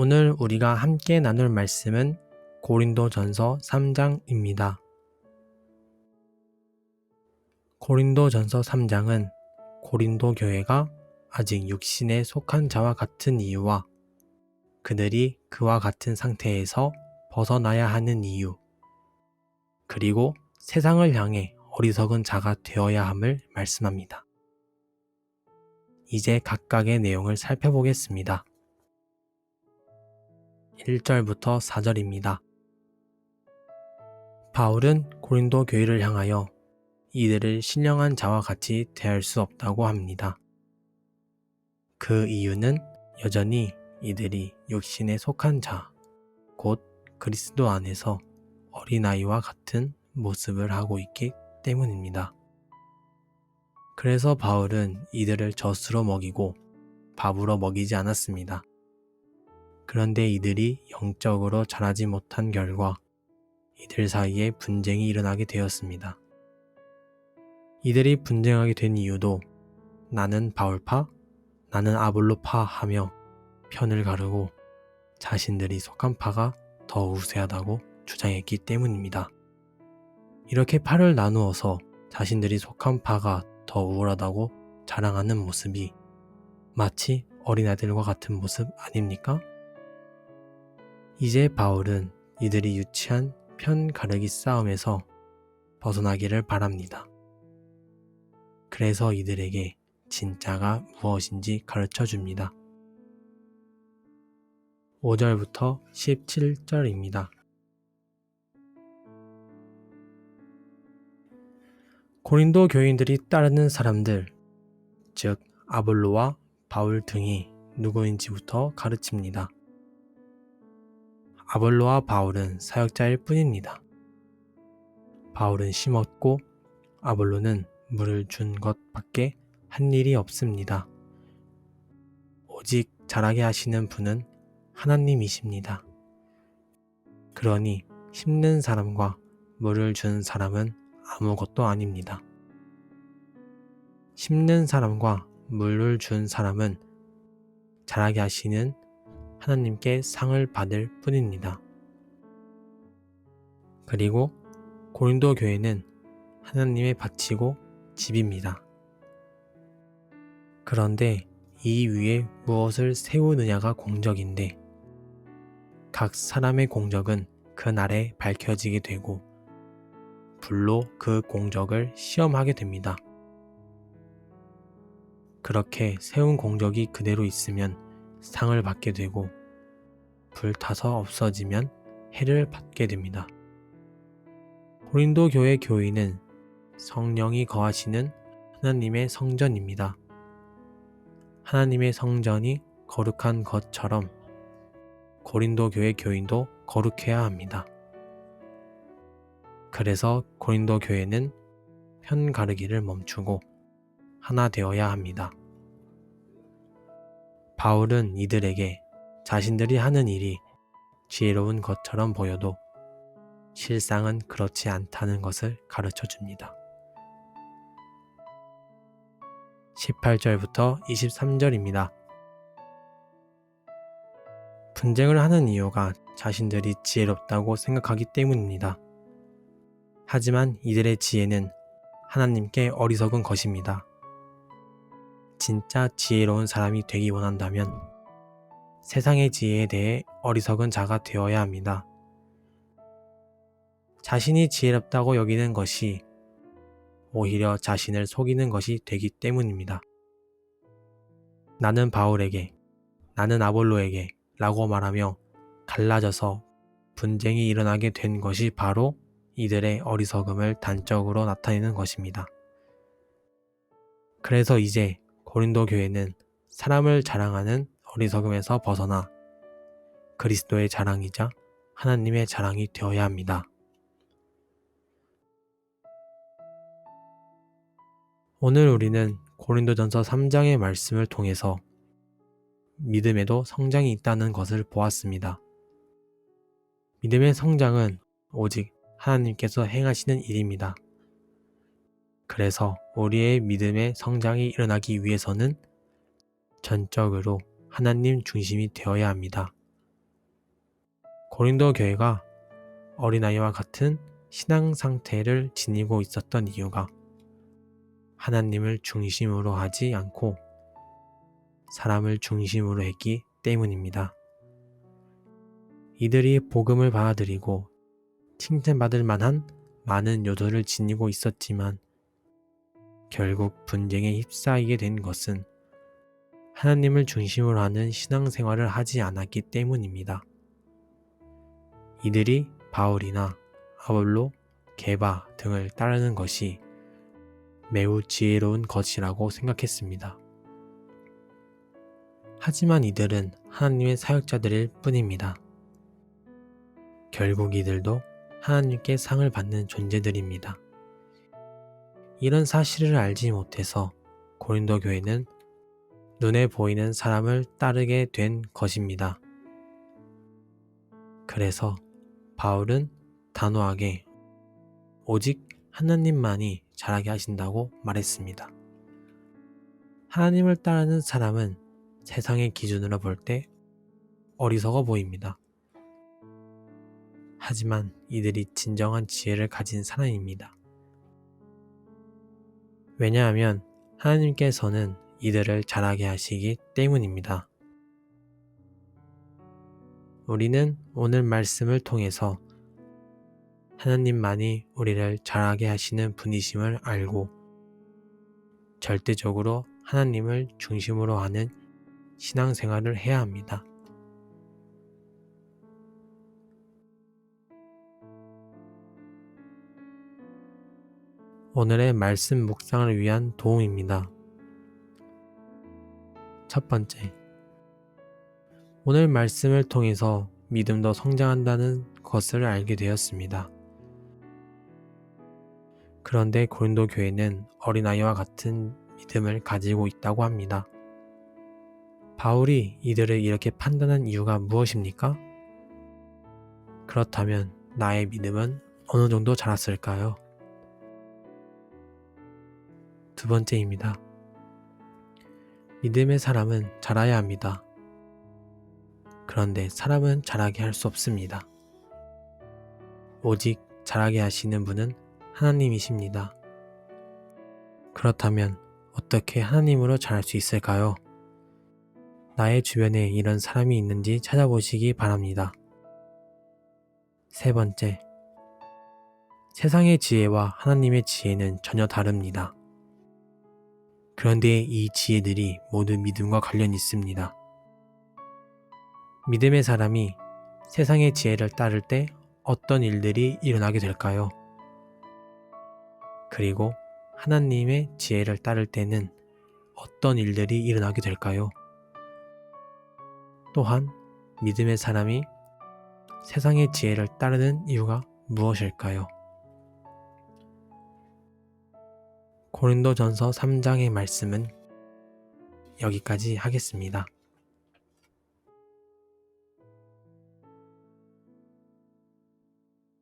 오늘 우리가 함께 나눌 말씀은 고린도전서 3장입니다. 고린도전서 3장은 고린도 교회가 아직 육신에 속한 자와 같은 이유와 그들이 그와 같은 상태에서 벗어나야 하는 이유, 그리고 세상을 향해 어리석은 자가 되어야 함을 말씀합니다. 이제 각각의 내용을 살펴보겠습니다. 1절부터 4절입니다. 바울은 고린도 교회를 향하여 이들을 신령한 자와 같이 대할 수 없다고 합니다. 그 이유는 여전히 이들이 육신에 속한 자, 곧 그리스도 안에서 어린아이와 같은 모습을 하고 있기 때문입니다. 그래서 바울은 이들을 젖으로 먹이고 밥으로 먹이지 않았습니다. 그런데 이들이 영적으로 자라지 못한 결과 이들 사이에 분쟁이 일어나게 되었습니다. 이들이 분쟁하게 된 이유도 나는 바울파, 나는 아볼로파 하며 편을 가르고 자신들이 속한 파가 더 우세하다고 주장했기 때문입니다. 이렇게 파를 나누어서 자신들이 속한 파가 더 우월하다고 자랑하는 모습이 마치 어린아이들과 같은 모습 아닙니까? 이제 바울은 이들이 유치한 편 가르기 싸움에서 벗어나기를 바랍니다. 그래서 이들에게 진짜가 무엇인지 가르쳐 줍니다. 5절부터 17절입니다. 고린도 교인들이 따르는 사람들, 즉 아볼로와 바울 등이 누구인지부터 가르칩니다. 아볼로와 바울은 사역자일 뿐입니다. 바울은 심었고 아볼로는 물을 준 것밖에 한 일이 없습니다. 오직 자라게 하시는 분은 하나님이십니다. 그러니 심는 사람과 물을 준 사람은 아무것도 아닙니다. 심는 사람과 물을 준 사람은 자라게 하시는 하나님께 상을 받을 뿐입니다. 그리고 고린도 교회는 하나님의 밭이고 집입니다. 그런데 이 위에 무엇을 세우느냐가 공적인데 각 사람의 공적은 그날에 밝혀지게 되고 불로 그 공적을 시험하게 됩니다. 그렇게 세운 공적이 그대로 있으면 상을 받게 되고 불타서 없어지면 해를 받게 됩니다. 고린도 교회 교인은 성령이 거하시는 하나님의 성전입니다. 하나님의 성전이 거룩한 것처럼 고린도 교회 교인도 거룩해야 합니다. 그래서 고린도 교회는 편 가르기를 멈추고 하나 되어야 합니다. 바울은 이들에게 자신들이 하는 일이 지혜로운 것처럼 보여도 실상은 그렇지 않다는 것을 가르쳐 줍니다. 18절부터 23절입니다. 분쟁을 하는 이유가 자신들이 지혜롭다고 생각하기 때문입니다. 하지만 이들의 지혜는 하나님께 어리석은 것입니다. 진짜 지혜로운 사람이 되기 원한다면 세상의 지혜에 대해 어리석은 자가 되어야 합니다. 자신이 지혜롭다고 여기는 것이 오히려 자신을 속이는 것이 되기 때문입니다. 나는 바울에게, 나는 아볼로에게 라고 말하며 갈라져서 분쟁이 일어나게 된 것이 바로 이들의 어리석음을 단적으로 나타내는 것입니다. 그래서 이제 고린도 교회는 사람을 자랑하는 어리석음에서 벗어나 그리스도의 자랑이자 하나님의 자랑이 되어야 합니다. 오늘 우리는 고린도전서 3장의 말씀을 통해서 믿음에도 성장이 있다는 것을 보았습니다. 믿음의 성장은 오직 하나님께서 행하시는 일입니다. 그래서 우리의 믿음의 성장이 일어나기 위해서는 전적으로 하나님 중심이 되어야 합니다. 고린도 교회가 어린아이와 같은 신앙 상태를 지니고 있었던 이유가 하나님을 중심으로 하지 않고 사람을 중심으로 했기 때문입니다. 이들이 복음을 받아들이고 칭찬받을 만한 많은 요소를 지니고 있었지만 결국 분쟁에 휩싸이게 된 것은 하나님을 중심으로 하는 신앙생활을 하지 않았기 때문입니다. 이들이 바울이나 아볼로, 게바 등을 따르는 것이 매우 지혜로운 것이라고 생각했습니다. 하지만 이들은 하나님의 사역자들일 뿐입니다. 결국 이들도 하나님께 상을 받는 존재들입니다. 이런 사실을 알지 못해서 고린도 교회는 눈에 보이는 사람을 따르게 된 것입니다. 그래서 바울은 단호하게 오직 하나님만이 잘하게 하신다고 말했습니다. 하나님을 따르는 사람은 세상의 기준으로 볼 때 어리석어 보입니다. 하지만 이들이 진정한 지혜를 가진 사람입니다. 왜냐하면 하나님께서는 이들을 잘하게 하시기 때문입니다. 우리는 오늘 말씀을 통해서 하나님만이 우리를 잘하게 하시는 분이심을 알고 절대적으로 하나님을 중심으로 하는 신앙생활을 해야 합니다. 오늘의 말씀 묵상을 위한 도움입니다. 첫 번째, 오늘 말씀을 통해서 믿음도 성장한다는 것을 알게 되었습니다. 그런데 고린도 교회는 어린아이와 같은 믿음을 가지고 있다고 합니다. 바울이 이들을 이렇게 판단한 이유가 무엇입니까? 그렇다면 나의 믿음은 어느 정도 자랐을까요? 두 번째입니다. 믿음의 사람은 자라야 합니다. 그런데 사람은 자라게 할 수 없습니다. 오직 자라게 하시는 분은 하나님이십니다. 그렇다면 어떻게 하나님으로 자랄 수 있을까요? 나의 주변에 이런 사람이 있는지 찾아보시기 바랍니다. 세 번째, 세상의 지혜와 하나님의 지혜는 전혀 다릅니다. 그런데 이 지혜들이 모두 믿음과 관련이 있습니다. 믿음의 사람이 세상의 지혜를 따를 때 어떤 일들이 일어나게 될까요? 그리고 하나님의 지혜를 따를 때는 어떤 일들이 일어나게 될까요? 또한 믿음의 사람이 세상의 지혜를 따르는 이유가 무엇일까요? 고린도전서 3장의 말씀은 여기까지 하겠습니다.